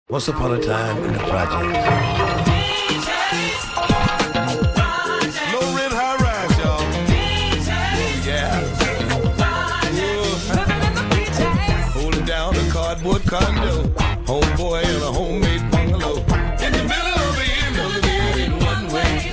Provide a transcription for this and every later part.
Once upon a time in the project. Low rent, high rise, y'all. Yeah. Holding down a cardboard condo. Homeboy in a homemade bungalow. In the middle of the end of the bed in one way.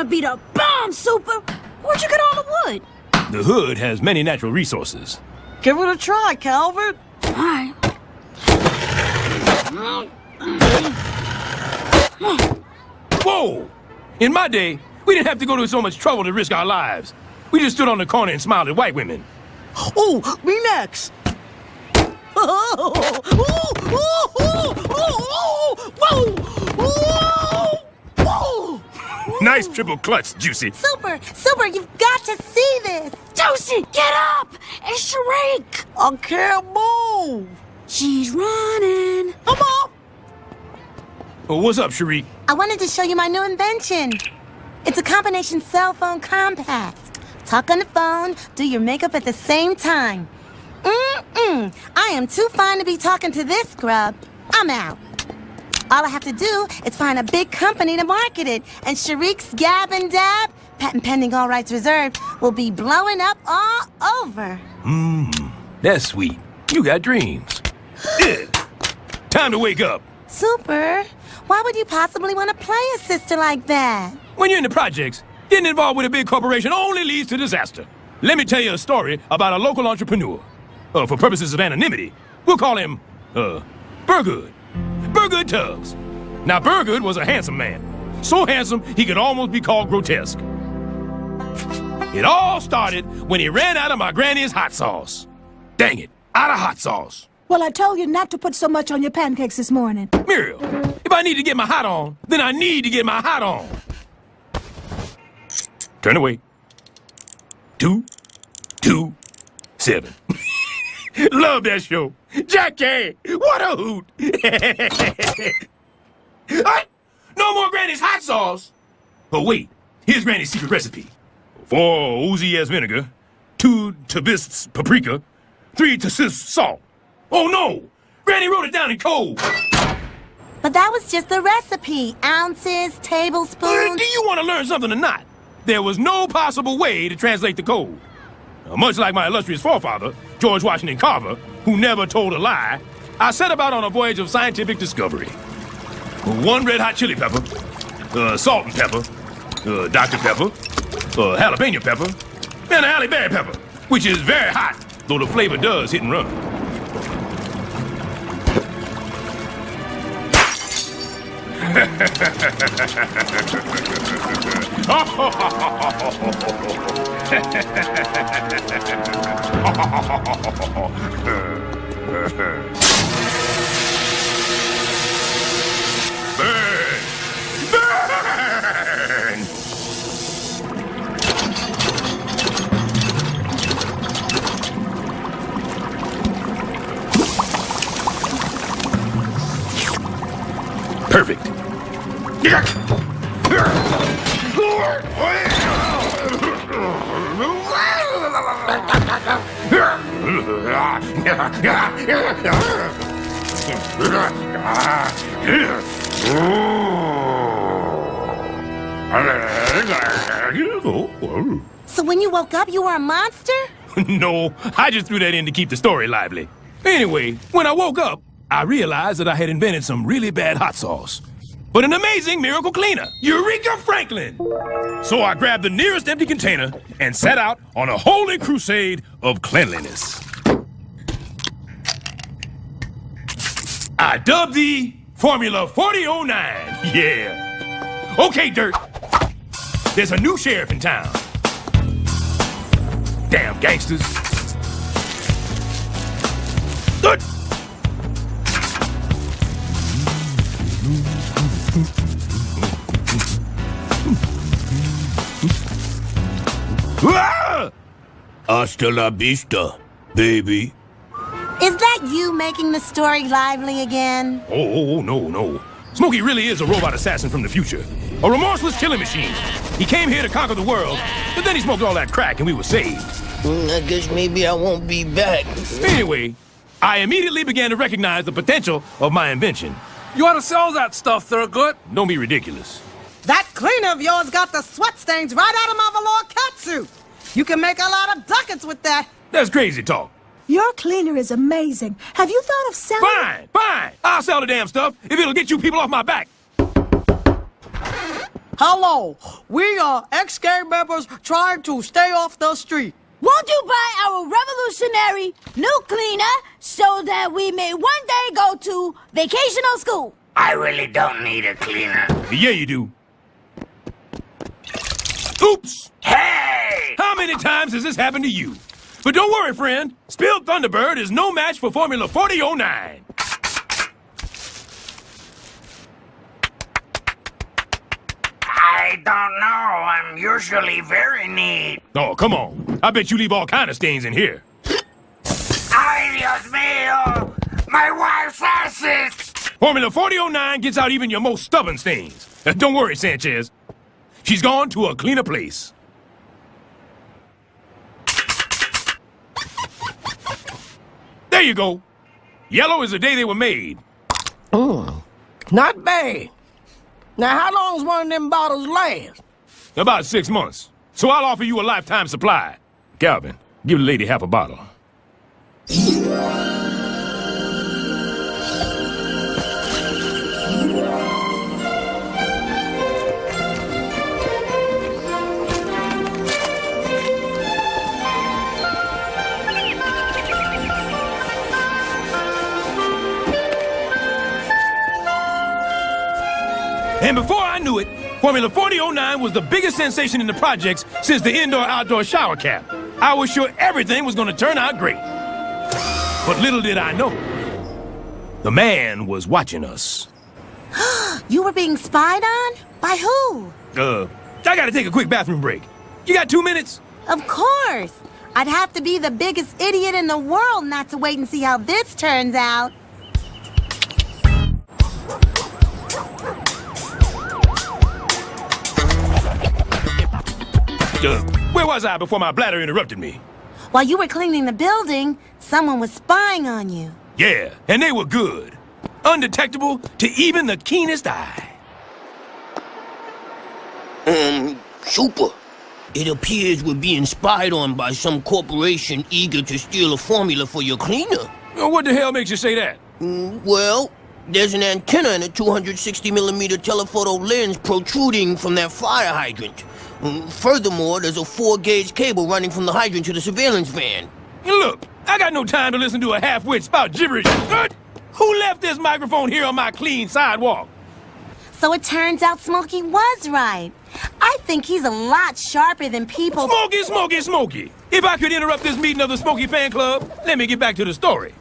Be the bomb, Super! Where'd you get all the wood? The hood has many natural resources. Give it a try, Calvert. Alright. Whoa! In my day, we didn't have to go to so much trouble to risk our lives. We just stood on the corner and smiled at white women. Oh, me next. Whoa! Nice triple clutch, Juicy. Super, you've got to see this. Juicy, get up! It's Sharik! I can't move. She's running. Come on. What's up, Sharik? I wanted to show you my new invention. It's a combination cell phone compact. Talk on the phone, do your makeup at the same time. I am too fine to be talking to this scrub. I'm out. All I have to do is find a big company to market it, and Sharik's Gab and Dab, patent pending, all rights reserved, will be blowing up all over. That's sweet. You got dreams. Time to wake up. Super, why would you possibly want to play a sister like that? When you're in the projects, getting involved with a big corporation only leads to disaster. Let me tell you a story about a local entrepreneur. For purposes of anonymity, we'll call him, Burgood. Burgood Tubbs. Now, Burgood was a handsome man. So handsome, he could almost be called grotesque. It all started when he ran out of my granny's hot sauce. Dang it, out of hot sauce. Well, I told you not to put so much on your pancakes this morning. Muriel, if I need to get my hot on, then I need to get my hot on. Turn away. 227. Love that show. Jackie, what a hoot. No more Granny's hot sauce. Oh, wait. Here's Granny's secret recipe. 4 Uzi-S vinegar, 2 Tabis's paprika, 3 Tassis salt. Oh, no. Granny wrote it down in code. But that was just the recipe. Ounces, tablespoons. Do you want to learn something or not? There was no possible way to translate the code. Much like my illustrious forefather, George Washington Carver, who never told a lie, I set about on a voyage of scientific discovery. 1 red hot chili pepper, salt and pepper, Dr. Pepper, jalapeno pepper, and a Halle Berry pepper, which is very hot, though the flavor does hit and run. Burn! Burn! Perfect. So when you woke up, you were a monster? No, I just threw that in to keep the story lively. Anyway, when I woke up, I realized that I had invented some really bad hot sauce. But an amazing miracle cleaner, Eureka Franklin! So I grabbed the nearest empty container and set out on a holy crusade of cleanliness. I dubbed the Formula 4009. Yeah. Okay, Dirt. There's a new sheriff in town. Damn gangsters. Good. Hasta la vista, baby. Is that you making the story lively again? Oh, no. Smokey really is a robot assassin from the future. A remorseless killing machine. He came here to conquer the world, but then he smoked all that crack and we were saved. I guess maybe I won't be back. Anyway, I immediately began to recognize the potential of my invention. You ought to sell that stuff, Thurgood. Don't be ridiculous. That cleaner of yours got the sweat stains right out of my velour catsuit. You can make a lot of ducats with that. That's crazy talk. Your cleaner is amazing. Have you thought of selling? Fine. I'll sell the damn stuff if it'll get you people off my back. Hello, we are ex-gang members trying to stay off the street. Won't you buy our revolutionary new cleaner so that we may one day go to vacational school? I really don't need a cleaner. Yeah, you do. Oops! Hey! How many times has this happened to you? But don't worry, friend. Spilled Thunderbird is no match for Formula 4009. I don't know. I'm usually very neat. Oh, come on. I bet you leave all kind of stains in here. Ay, Dios mío! My wife's asses! Formula 4009 gets out even your most stubborn stains. Don't worry, Sanchez. She's gone to a cleaner place. There you go. Yellow is the day they were made. Not bad. Now, how long does one of them bottles last? About 6 months. So I'll offer you a lifetime supply. Calvin, give the lady half a bottle. And before I knew it, Formula 4009 was the biggest sensation in the projects since the indoor-outdoor shower cap. I was sure everything was going to turn out great. But little did I know, the man was watching us. You were being spied on? By who? I gotta take a quick bathroom break. You got 2 minutes? Of course. I'd have to be the biggest idiot in the world not to wait and see how this turns out. Where was I before my bladder interrupted me? While you were cleaning the building, someone was spying on you. Yeah, and they were good. Undetectable to even the keenest eye. Super. It appears we're being spied on by some corporation eager to steal a formula for your cleaner. What the hell makes you say that? Well, there's an antenna and a 260mm telephoto lens protruding from that fire hydrant. Furthermore, there's a 4-gauge cable running from the hydrant to the surveillance van. Look, I got no time to listen to a half-wit spout gibberish. Who left this microphone here on my clean sidewalk? So it turns out Smokey was right. I think he's a lot sharper than people... Smokey! If I could interrupt this meeting of the Smokey fan club, let me get back to the story.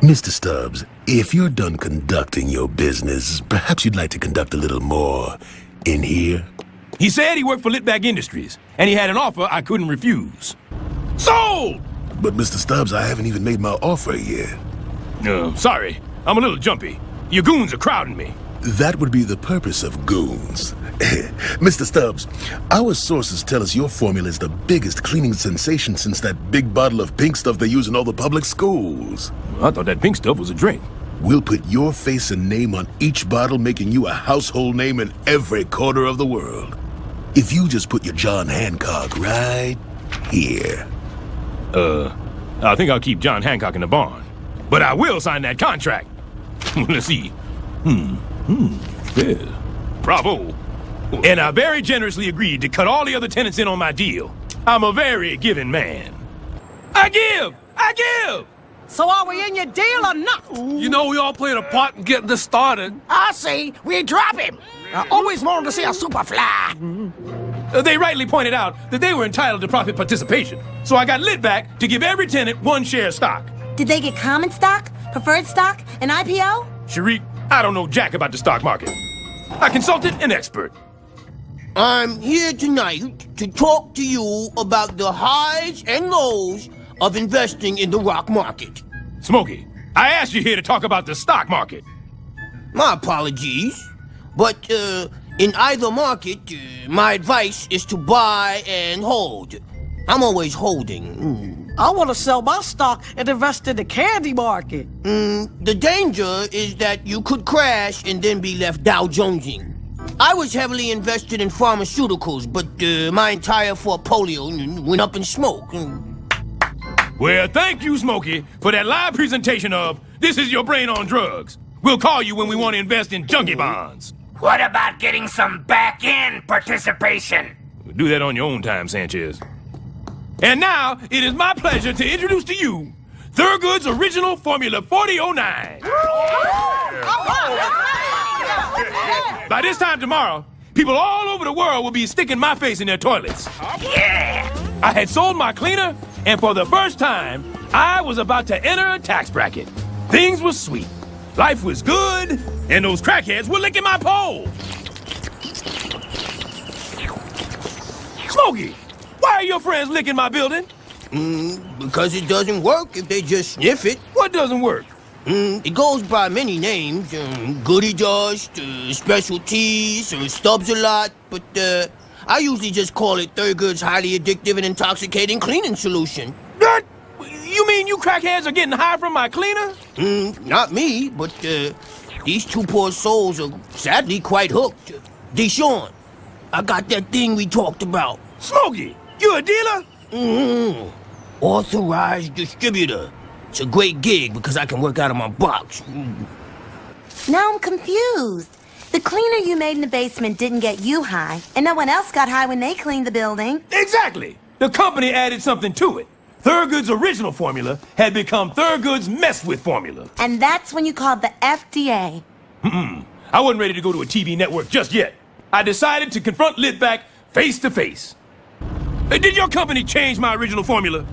Mr. Stubbs, if you're done conducting your business, perhaps you'd like to conduct a little more in here? He said he worked for Litback Industries, and he had an offer I couldn't refuse. Sold! But Mr. Stubbs, I haven't even made my offer yet. Sorry. I'm a little jumpy. Your goons are crowding me. That would be the purpose of goons. Mr. Stubbs, our sources tell us your formula is the biggest cleaning sensation since that big bottle of pink stuff they use in all the public schools. I thought that pink stuff was a drink. We'll put your face and name on each bottle, making you a household name in every corner of the world. If you just put your John Hancock right here. I think I'll keep John Hancock in the barn. But I will sign that contract. Let's see. Yeah. Bravo. And I very generously agreed to cut all the other tenants in on my deal. I'm a very giving man. I give! So are we in your deal or not? You know we all played a part in getting this started. I see. We drop him. I always wanted to see a superfly. They rightly pointed out that they were entitled to profit participation. So I got Litback to give every tenant 1 share stock. Did they get common stock, preferred stock, an IPO? Sharik, I don't know jack about the stock market. I consulted an expert. I'm here tonight to talk to you about the highs and lows of investing in the rock market. Smokey, I asked you here to talk about the stock market. My apologies, but in either market, my advice is to buy and hold. I'm always holding. I want to sell my stock and invest in the candy market. The danger is that you could crash and then be left Dow Jonesing. I was heavily invested in pharmaceuticals, but my entire portfolio went up in smoke. Well, thank you, Smokey, for that live presentation of This Is Your Brain on Drugs. We'll call you when we want to invest in junkie bonds. What about getting some back-end participation? Do that on your own time, Sanchez. And now, it is my pleasure to introduce to you Thurgood's original Formula 4009. By this time tomorrow, people all over the world will be sticking my face in their toilets. Yeah! I had sold my cleaner, and for the first time, I was about to enter a tax bracket. Things were sweet. Life was good, and those crackheads were licking my pole. Smokey, why are your friends licking my building? Because it doesn't work if they just sniff it. What doesn't work? It goes by many names. Goody Dust, Specialties, Stubbs a lot, but I usually just call it Thurgood's highly addictive and intoxicating cleaning solution. What? You mean you crackheads are getting high from my cleaner? Not me, but these two poor souls are sadly quite hooked. Deshaun, I got that thing we talked about. Smokey, you a dealer? Authorized distributor. It's a great gig because I can work out of my box. Now I'm confused. The cleaner you made in the basement didn't get you high, and no one else got high when they cleaned the building. Exactly. The company added something to it. Thurgood's original formula had become Thurgood's messed with formula. And that's when you called the FDA. I wasn't ready to go to a TV network just yet. I decided to confront Litvack face to face. Did your company change my original formula?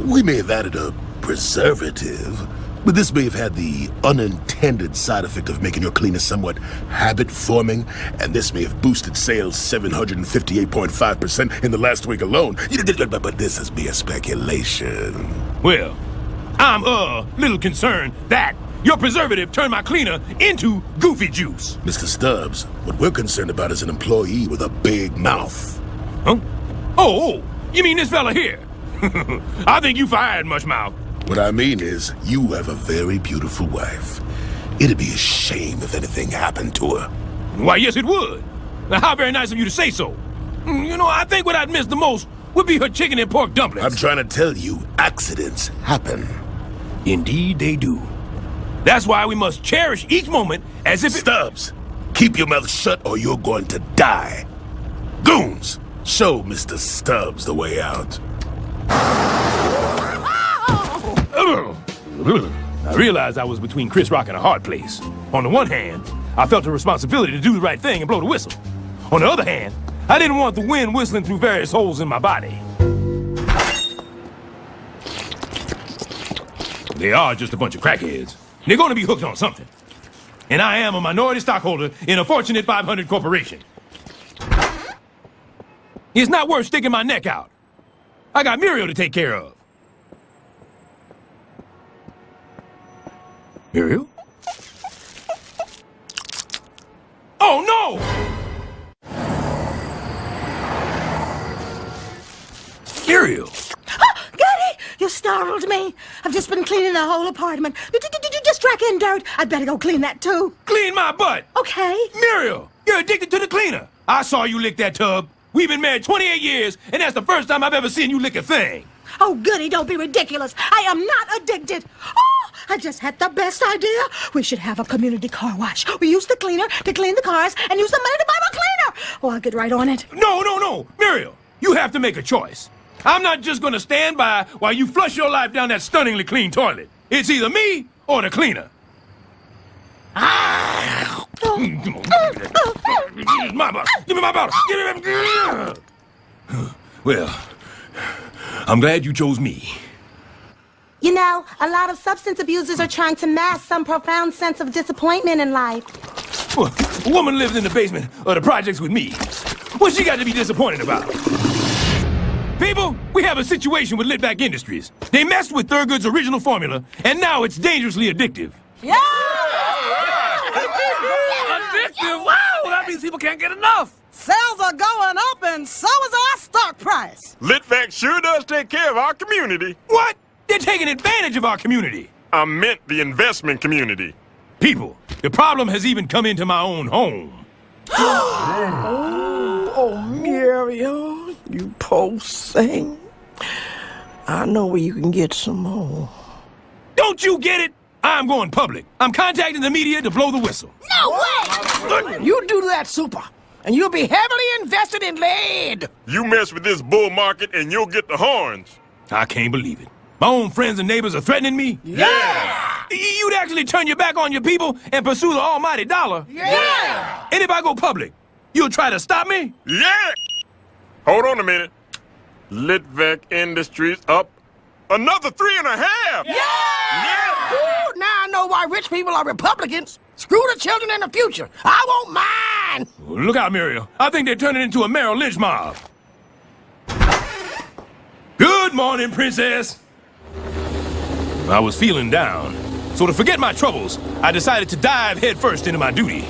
We may have added a preservative, but this may have had the unintended side effect of making your cleaner somewhat habit-forming, and this may have boosted sales 758.5% in the last week alone. But this is mere speculation. Well, I'm little concerned that your preservative turned my cleaner into goofy juice. Mr. Stubbs, what we're concerned about is an employee with a big mouth. Huh? Oh, you mean this fella here? I think you fired, Mushmouth. What I mean is, you have a very beautiful wife. It'd be a shame if anything happened to her. Why, yes, it would. Now, how very nice of you to say so. You know, I think what I'd miss the most would be her chicken and pork dumplings. I'm trying to tell you, accidents happen. Indeed, they do. That's why we must cherish each moment as if Stubbs, keep your mouth shut or you're going to die. Goons, show Mr. Stubbs the way out. I realized I was between Chris Rock and a hard place. On the one hand, I felt a responsibility to do the right thing and blow the whistle. On the other hand, I didn't want the wind whistling through various holes in my body. They are just a bunch of crackheads. They're going to be hooked on something. And I am a minority stockholder in a Fortunate 500 corporation. It's not worth sticking my neck out. I got Muriel to take care of. Muriel? Oh, no! Muriel! Goody, you startled me. I've just been cleaning the whole apartment. Did you just track in dirt? I'd better go clean that too. Clean my butt! Okay. Muriel, you're addicted to the cleaner. I saw you lick that tub. We've been married 28 years, and that's the first time I've ever seen you lick a thing. Oh, Goody, don't be ridiculous. I am not addicted. Oh, I just had the best idea. We should have a community car wash. We use the cleaner to clean the cars and use the money to buy more cleaner. Oh, I'll get right on it. No. Muriel, you have to make a choice. I'm not just going to stand by while you flush your life down that stunningly clean toilet. It's either me or the cleaner. Give me my bottle. Give me my bottle. Well, I'm glad you chose me. You know, a lot of substance abusers are trying to mask some profound sense of disappointment in life. Well, a woman lives in the basement of the projects with me. What's she got to be disappointed about? People, we have a situation with Litvac Industries. They messed with Thurgood's original formula, and now it's dangerously addictive. Yeah! Addictive? Wow, that means people can't get enough. Sales are going up, and so is our stock price. Litvac sure does take care of our community. What? They're taking advantage of our community. I meant the investment community. People, the problem has even come into my own home. Oh, Muriel, you poor thing. I know where you can get some more. Don't you get it? I'm going public. I'm contacting the media to blow the whistle. No way! You do that, Super, and you'll be heavily invested in lead. You mess with this bull market and you'll get the horns. I can't believe it. My own friends and neighbors are threatening me? Yeah! You'd actually turn your back on your people and pursue the almighty dollar? Yeah! And if I go public, you'll try to stop me? Yeah! Hold on a minute. Litvac Industries up another 3.5. Yeah! Ooh, now I know why rich people are Republicans. Screw the children in the future. I won't mind. Look out, Muriel. I think they're turning into a Merrill Lynch mob. Good morning, Princess. I was feeling down, so to forget my troubles, I decided to dive headfirst into my duty.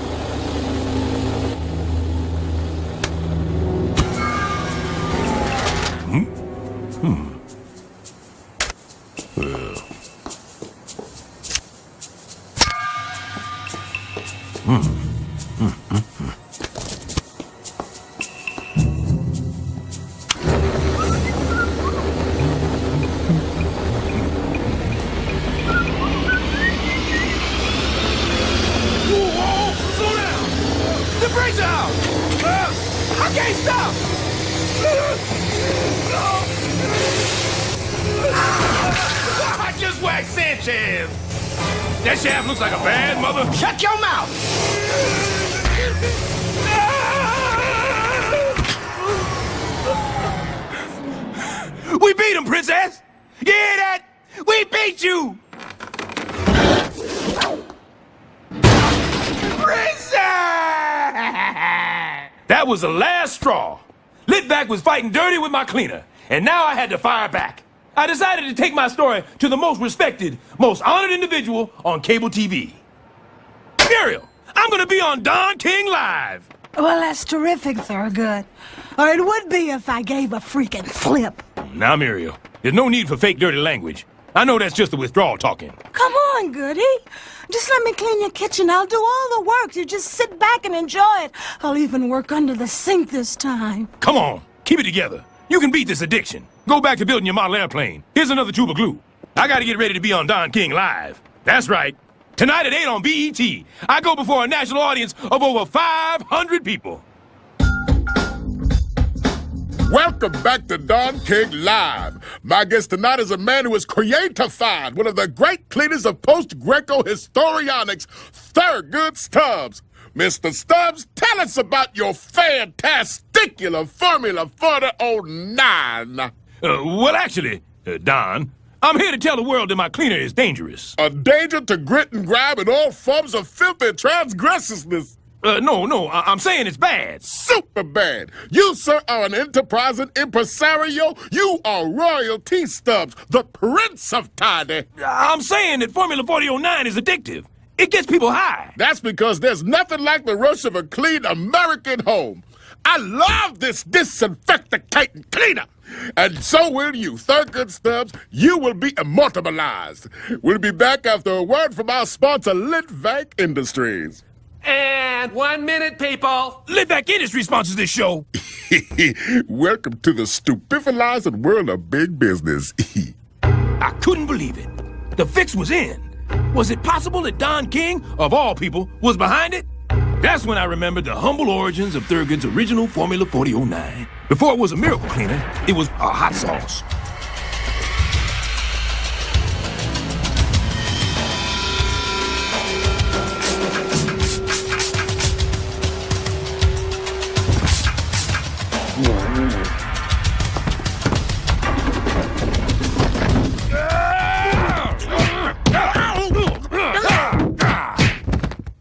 I can't stop! I just whacked Sanchez! That shaft looks like a bad mother. Shut your mouth. We beat him, Princess! You hear that? We beat you! That was the last straw. Litvac was fighting dirty with my cleaner, and now I had to fire back. I decided to take my story to the most respected, most honored individual on cable TV. Muriel, I'm gonna be on Don King Live. Well, that's terrific, Thurgood. Or it would be if I gave a freaking flip. Now, Muriel, there's no need for fake dirty language. I know that's just the withdrawal talking. Come on, Goody. Just let me clean your kitchen. I'll do all the work. You just sit back and enjoy it. I'll even work under the sink this time. Come on, keep it together. You can beat this addiction. Go back to building your model airplane. Here's another tube of glue. I gotta get ready to be on Don King Live. That's right. Tonight at 8 on BET, I go before a national audience of over 500 people. Welcome back to Don King Live. My guest tonight is a man who has creatified one of the great cleaners of post-Greco historionics, Thurgood Stubbs. Mr. Stubbs, tell us about your fantasticular Formula 4009. Well, actually, Don, I'm here to tell the world that my cleaner is dangerous. A danger to grit and grime and all forms of filthy transgressiousness. No, I'm saying it's bad. Super bad. You, sir, are an enterprising impresario. You are royalty, Stubbs, the Prince of Tidy. I'm saying that Formula 4009 is addictive. It gets people high. That's because there's nothing like the rush of a clean American home. I love this disinfectating cleaner. And so will you, Thurgood Stubbs. You will be immortalized. We'll be back after a word from our sponsor, Litvac Industries. And 1 minute, people. Litvac Industries sponsors this show. Welcome to the stupefying world of big business. I couldn't believe it. The fix was in. Was it possible that Don King, of all people, was behind it? That's when I remembered the humble origins of Thurgood's original Formula 4009. Before it was a miracle cleaner, it was a hot sauce.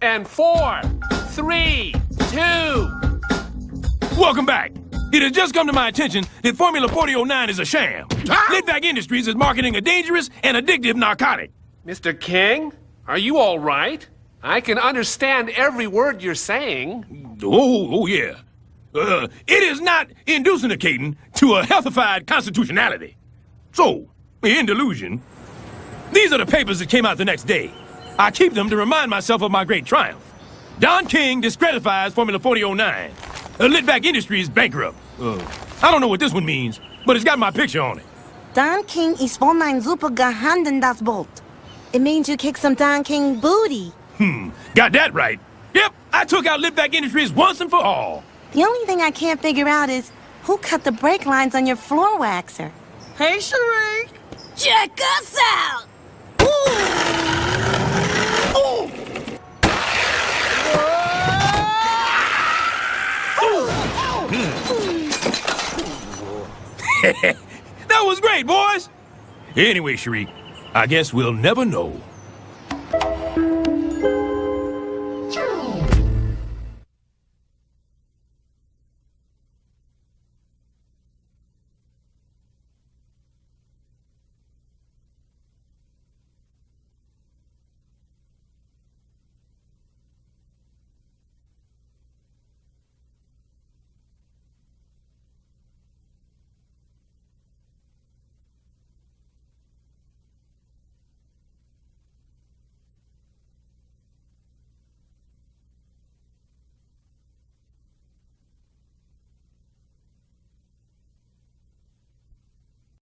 And 4, 3, 2. Whoa! Welcome back. It has just come to my attention that Formula 4009 is a sham. Lidvac Industries is marketing a dangerous and addictive narcotic. Mr. King, are you all right? I can understand every word you're saying. Oh, yeah. It is not inducicating to a healthified constitutionality. So, in delusion, these are the papers that came out the next day. I keep them to remind myself of my great triumph. Don King discredifies Formula 4009. Lidvac Industries bankrupt. I don't know what this one means, but it's got my picture on it. Don King ist von ein super gehandelt das Boot. It means you kicked some Don King booty. Got that right. Yep, I took out Lidvac Industries once and for all. The only thing I can't figure out is who cut the brake lines on your floor waxer. Hey, Cherie. Check us out! That was great, boys. Anyway, Cherie, I guess we'll never know.